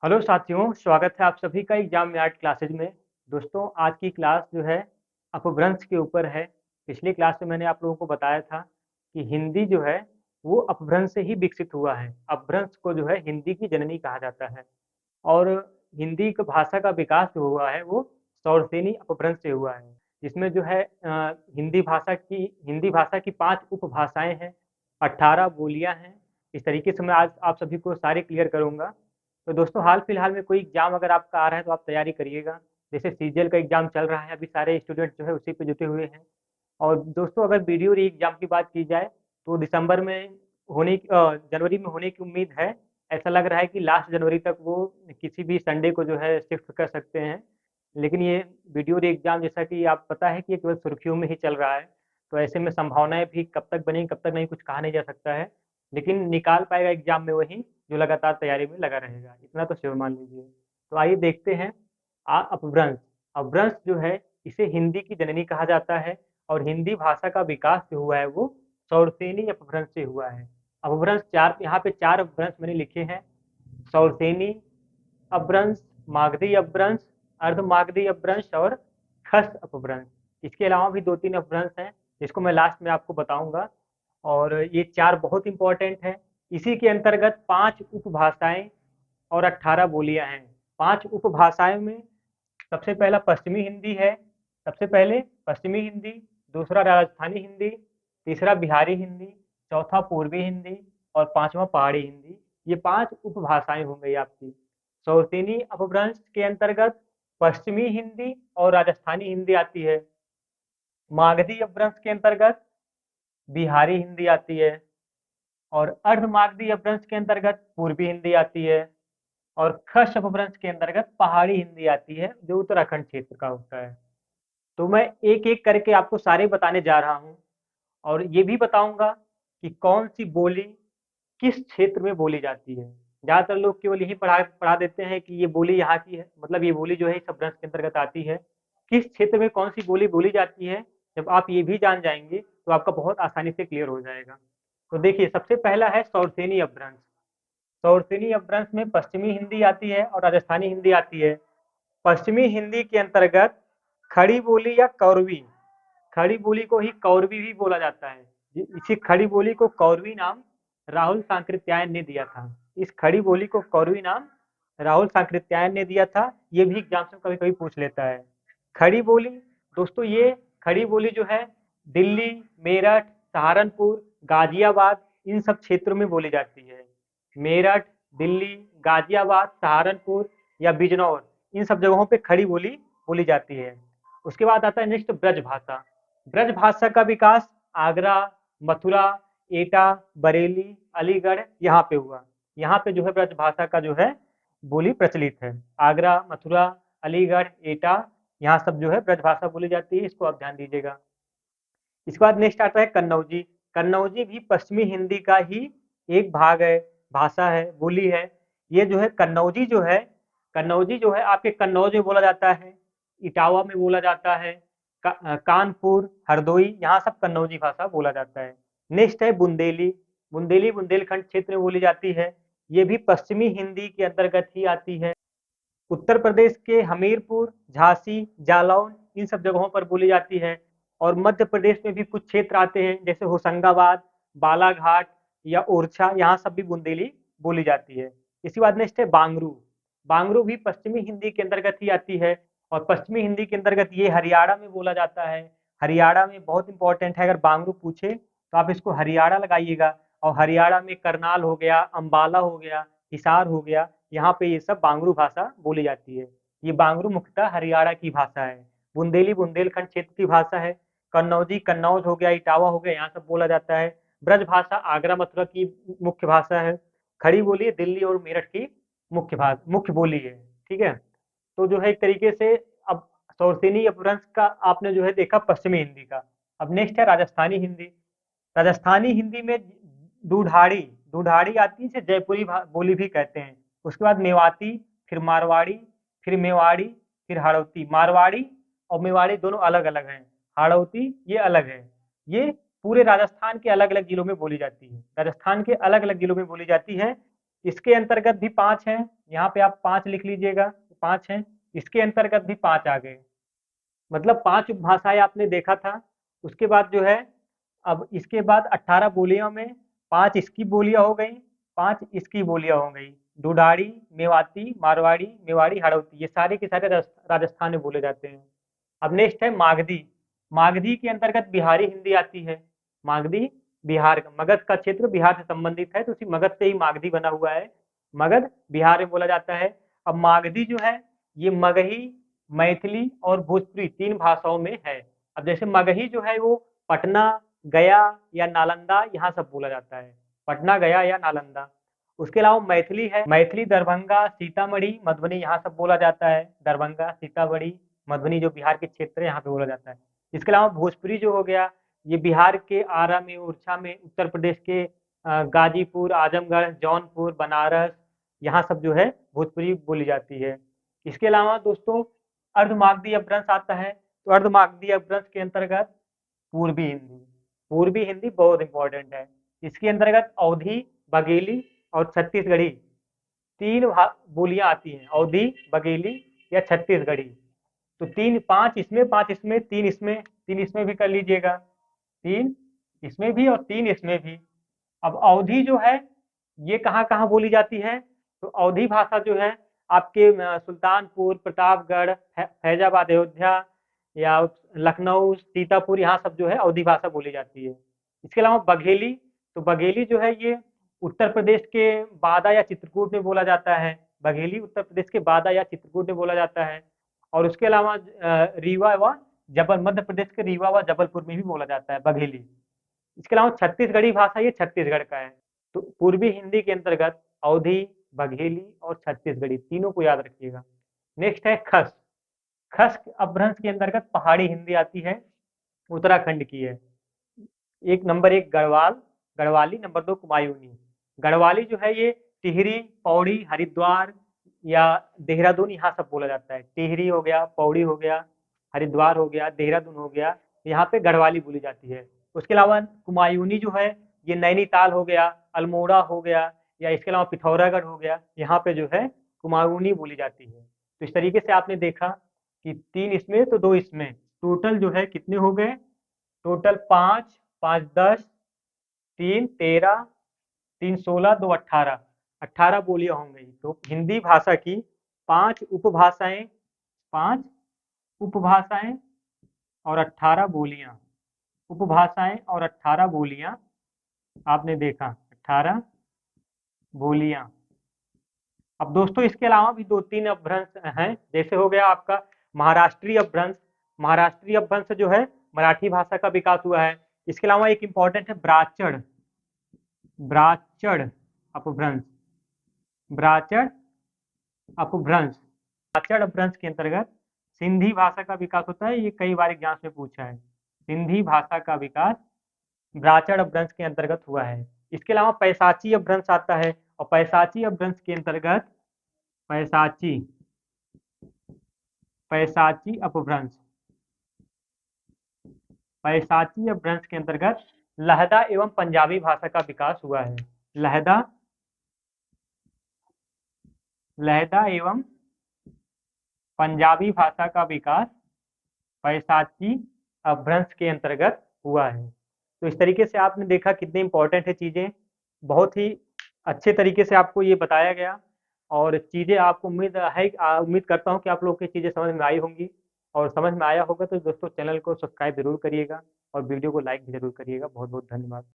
Hello साथियों, स्वागत है आप सभी का एग्जाम में आर्ट क्लासेज में। दोस्तों, आज की क्लास जो है अपभ्रंश के ऊपर है। पिछली क्लास में मैंने आप लोगों को बताया था कि हिंदी जो है वो अपभ्रंश से ही विकसित हुआ है। अपभ्रंश को जो है हिंदी की जननी कहा जाता है। और हिंदी की भाषा का विकास जो हुआ है वो सौरसेनी अपभ्रंश से हुआ है, जिसमें जो है हिंदी भाषा की 5 उपभाषाएं हैं, 18 बोलियां हैं। इस तरीके से मैं आज आप सभी को सारे क्लियर करूंगा। तो दोस्तों, हाल फिलहाल में कोई एग्जाम अगर आपका आ रहा है तो आप तैयारी करिएगा। जैसे सीजीएल का एग्जाम चल रहा है, अभी सारे स्टूडेंट जो है उसी पे जुटे हुए हैं। और दोस्तों, अगर वीडियो री एग्जाम की बात की जाए तो दिसंबर में जनवरी में होने की उम्मीद है। ऐसा लग रहा है कि लास्ट जनवरी तक वो किसी भी संडे को जो है शिफ्ट कर सकते हैं। लेकिन ये वीडियो री एग्जाम, जैसा कि आप पता है कि ये केवल सुर्खियों में ही चल रहा है। तो ऐसे में संभावनाएं भी कब तक बनेंगी कब तक नहीं, कुछ कहा नहीं जा सकता है। लेकिन निकाल पाएगा एग्जाम में वही जो लगातार तैयारी में लगा रहेगा, इतना तो श्योर मान लीजिए। तो आइए देखते हैं। अपभ्रंश। अपभ्रंश जो है इसे हिंदी की जननी कहा जाता है। और हिंदी भाषा का विकास जो हुआ है वो सौरसेनी अपभ्रंश से हुआ है। अपभ्रंश चार, यहाँ पे 4 अपभ्रंश मैंने लिखे हैं। सौरसेनी अपभ्रंश, मागधी अपभ्रंश, अर्धमागधी अपभ्रंश और खस अपभ्रंश। इसके अलावा भी 2-3 अपभ्रंश हैं जिसको मैं लास्ट में आपको बताऊंगा। और ये 4 बहुत इंपॉर्टेंट हैं। इसी के अंतर्गत 5 उपभाषाएं और 18 बोलियां हैं। 5 उपभाषाएं में सबसे पहला पश्चिमी हिंदी है। सबसे पहले पश्चिमी हिंदी, दूसरा राजस्थानी हिंदी, तीसरा बिहारी हिंदी, चौथा पूर्वी हिंदी और पांचवा पहाड़ी हिंदी। ये 5 उपभाषाएं हो गई आपकी। सौतेनी अपभ्रंश के अंतर्गत पश्चिमी हिंदी और राजस्थानी हिंदी आती है। मागधी अपभ्रंश के अंतर्गत बिहारी हिंदी आती है। और अर्धमागधी अपभ्रंश के अंतर्गत पूर्वी हिंदी आती है। और खस अपभ्रंश के अंतर्गत पहाड़ी हिंदी आती है, जो उत्तराखंड क्षेत्र का होता है। तो मैं एक एक करके आपको सारे बताने जा रहा हूँ। और ये भी बताऊंगा कि कौन सी बोली किस क्षेत्र में बोली जाती है। ज्यादातर लोग केवल यही पढ़ा पढ़ा देते हैं कि ये बोली यहाँ की है, मतलब ये बोली जो है इस अपभ्रंश के अंतर्गत आती है। किस क्षेत्र में कौन सी बोली बोली जाती है, जब आप ये भी जान जाएंगे तो आपका बहुत आसानी से क्लियर हो जाएगा। तो देखिए, सबसे पहला है सौरसेनी अपभ्रंश। सौरसेनी अपभ्रंश में पश्चिमी हिंदी आती है और राजस्थानी हिंदी आती है। पश्चिमी हिंदी के अंतर्गत खड़ी बोली या कौरवी, खड़ी बोली को ही कौरवी भी बोला जाता है। इसी खड़ी बोली को कौरवी नाम राहुल सांकृत्यायन ने दिया था। इस खड़ी बोली को कौरवी नाम राहुल सांकृत्यायन ने दिया था। ये भी एग्जाम से कभी कभी पूछ लेता है। खड़ी बोली, दोस्तों ये खड़ी बोली जो है दिल्ली, मेरठ, सहारनपुर, गाजियाबाद, इन सब क्षेत्रों में बोली जाती है। मेरठ, दिल्ली, गाजियाबाद, सहारनपुर या बिजनौर, इन सब जगहों पे खड़ी बोली बोली जाती है। उसके बाद आता है नेक्स्ट ब्रज भाषा। ब्रज भाषा का विकास आगरा, मथुरा, एटा, बरेली, अलीगढ़ यहाँ पे हुआ। यहाँ पे जो है ब्रज भाषा का जो है बोली प्रचलित है। आगरा, मथुरा, अलीगढ़, एटा, यहाँ सब जो है ब्रज भाषा बोली जाती है। इसको आप ध्यान दीजिएगा। इसके बाद नेक्स्ट आता है कन्नौजी। कन्नौजी भी पश्चिमी हिंदी का ही एक भाग है, भाषा है, बोली है। ये जो है कन्नौजी जो है, कन्नौजी जो है आपके कन्नौज में बोला जाता है, इटावा में बोला जाता है, कानपुर, हरदोई, यहाँ सब कन्नौजी भाषा बोला जाता है। नेक्स्ट है बुंदेली। बुंदेली बुंदेलखंड क्षेत्र में बोली जाती है। ये भी पश्चिमी हिंदी के अंतर्गत ही आती है। उत्तर प्रदेश के हमीरपुर, झांसी, जालौन, इन सब जगहों पर बोली जाती है। और मध्य प्रदेश में भी कुछ क्षेत्र आते हैं, जैसे होशंगाबाद, बालाघाट या ओरछा, यहाँ सब भी बुंदेली बोली जाती है। इसके बाद नेक्स्ट है बांगरू। बांगरू भी पश्चिमी हिंदी के अंतर्गत ही आती है। और पश्चिमी हिंदी के अंतर्गत ये हरियाणा में बोला जाता है। हरियाणा में बहुत इंपॉर्टेंट है, अगर बांगरू पूछे तो आप इसको हरियाणा लगाइएगा। और हरियाणा में करनाल हो गया, अंबाला हो गया, हिसार हो गया, यहाँ पे ये सब बांगरू भाषा बोली जाती है। ये बांगरू मुख्यतः हरियाणा की भाषा है। बुंदेली बुंदेलखंड क्षेत्र की भाषा है। कन्नौजी कन्नौज हो गया, इटावा हो गया, यहाँ सब बोला जाता है। ब्रज भाषा आगरा मथुरा की मुख्य भाषा है। खड़ी बोली दिल्ली और मेरठ की मुख्य बोली है। ठीक है। तो जो है एक तरीके से अब सौरसेनी अपभ्रंश का आपने जो है देखा पश्चिमी हिंदी का। अब नेक्स्ट है राजस्थानी हिंदी। राजस्थानी हिंदी में दूधाड़ी, दूधाड़ी आती है, इसे जयपुरी बोली भी कहते हैं। उसके बाद मेवाती, फिर मारवाड़ी, फिर मेवाड़ी, फिर हाड़ौती। मारवाड़ी और मेवाड़ी दोनों अलग अलग हैं। हाड़ौती ये अलग है। ये पूरे राजस्थान के अलग अलग जिलों में बोली जाती है। राजस्थान के अलग अलग जिलों में बोली जाती है। इसके अंतर्गत भी 5 हैं, यहाँ पे आप 5 लिख लीजिएगा, 5 हैं, इसके अंतर्गत भी 5 आ गए। मतलब 5 उपभाषाएँ आपने देखा था, उसके बाद जो है अब इसके बाद 18 बोलियों में 5 इसकी बोलियाँ हो गई, 5 इसकी बोलियाँ हो गई। ढूढ़ाड़ी, मेवाती, मारवाड़ी, मेवाड़ी, हाड़ौती ये सारे के सारे राजस्थान में बोले जाते हैं। अब नेक्स्ट है मागधी। मागधी के अंतर्गत बिहारी हिंदी आती है। मागधी बिहार का, मगध का क्षेत्र बिहार से संबंधित है, तो उसी मगध से ही मागधी बना हुआ है। मगध बिहार में बोला जाता है। अब मागधी जो है ये मगही, मैथिली और भोजपुरी 3 भाषाओं में है। अब जैसे मगही जो है वो पटना, गया या नालंदा यहाँ सब बोला जाता है। पटना, गया या नालंदा। उसके अलावा मैथिली है, मैथिली दरभंगा, सीतामढ़ी, मधुबनी यहाँ सब बोला जाता है। दरभंगा, सीतामढ़ी, मधुबनी जो बिहार के क्षेत्र है यहाँ पे बोला जाता है। इसके अलावा भोजपुरी जो हो गया ये बिहार के आरा में, ओरछा में, उत्तर प्रदेश के गाजीपुर, आजमगढ़, जौनपुर, बनारस यहाँ सब जो है भोजपुरी बोली जाती है। इसके अलावा दोस्तों अर्धमागधी अपभ्रंश आता है। तो अर्धमागधी अपभ्रंश के अंतर्गत पूर्वी हिंदी, पूर्वी हिंदी बहुत इंपॉर्टेंट है। इसके अंतर्गत अवधी, बघेली और छत्तीसगढ़ी 3 बोलियां आती हैं, अवधी, बघेली या छत्तीसगढ़ी। तो 3 5 इसमें, 5 इसमें, 3 इसमें, 3 इसमें भी कर लीजिएगा, 3 इसमें भी और 3 इसमें भी। अब अवधी जो है ये कहाँ कहाँ बोली जाती है, तो अवधी भाषा जो है आपके सुल्तानपुर, प्रतापगढ़, फैजाबाद, अयोध्या या लखनऊ, सीतापुर यहाँ सब जो है अवधी भाषा बोली जाती है। इसके अलावा बघेली, तो बघेली जो है ये उत्तर प्रदेश के बादा या चित्रकूट में बोला जाता है। बघेली उत्तर प्रदेश के बादा या चित्रकूट में बोला जाता है। और उसके अलावा रीवा व जबल, मध्य प्रदेश के रीवा व जबलपुर में भी बोला जाता है बघेली। इसके अलावा छत्तीसगढ़ी भाषा ये छत्तीसगढ़ का है। तो पूर्वी हिंदी के अंतर्गत अवधी, बघेली और छत्तीसगढ़ी तीनों को याद रखिएगा। नेक्स्ट है खस। खस अपभ्रंश के अंतर्गत पहाड़ी हिंदी आती है, उत्तराखंड की है। एक नंबर 1 गढ़वाल, गढ़वाली, नंबर 2 कुमायूनी। गढ़वाली जो है ये टिहरी, पौड़ी, हरिद्वार या देहरादून यहाँ सब बोला जाता है। टिहरी हो गया, पौड़ी हो गया, हरिद्वार हो गया, देहरादून हो गया, यहाँ पे गढ़वाली बोली जाती है। उसके अलावा कुमायूनी जो है ये नैनीताल हो गया, अल्मोड़ा हो गया या इसके अलावा पिथौरागढ़ हो गया, यहाँ पे जो है कुमायूनी बोली जाती है। तो इस तरीके से आपने देखा कि 3 इसमें तो 2 इसमें, टोटल जो है कितने हो गए, टोटल 5, 5 10, 3 13, 3 16, 2 18, 18 बोलियां हो गई। तो हिंदी भाषा की 5 उपभाषाएं, 5 उपभाषाएं और 18 बोलियां, उपभाषाएं और 18 बोलियां आपने देखा, 18 बोलियां। अब दोस्तों इसके अलावा भी 2-3 अपभ्रंश हैं, जैसे हो गया आपका महाराष्ट्रीय अपभ्रंश। महाराष्ट्रीय अपभ्रंश जो है मराठी भाषा का विकास हुआ है। इसके अलावा एक इंपॉर्टेंट है ब्राचड़, ब्राचड़ अपभ्रंश, ब्राचड़ अपभ्रंश। ब्राचड़ अपभ्रंश के अंतर्गत सिंधी भाषा का विकास होता है, ये कई बार एग्जाम्स में पूछा है। सिंधी भाषा का विकास ब्राचड़ अपभ्रंश के अंतर्गत हुआ है। इसके अलावा पैसाची अपभ्रंश आता है, और पैसाची अपभ्रंश के अंतर्गत पैसाची, पैसाची अपभ्रंश, पैसाची अपभ्रंश के अंतर्गत लहदा एवं पंजाबी भाषा का विकास हुआ है। लहदा, लहदा एवं पंजाबी भाषा का विकास पैसाची अपभ्रंश के अंतर्गत हुआ है। तो इस तरीके से आपने देखा कितनी इंपॉर्टेंट है चीजें, बहुत ही अच्छे तरीके से आपको ये बताया गया। और चीजें आपको उम्मीद है, उम्मीद करता हूँ कि आप लोग की चीजें समझ में आई होंगी। और समझ में आया होगा तो दोस्तों चैनल को सब्सक्राइब जरूर करिएगा और वीडियो को लाइक भी जरूर करिएगा। बहुत बहुत धन्यवाद।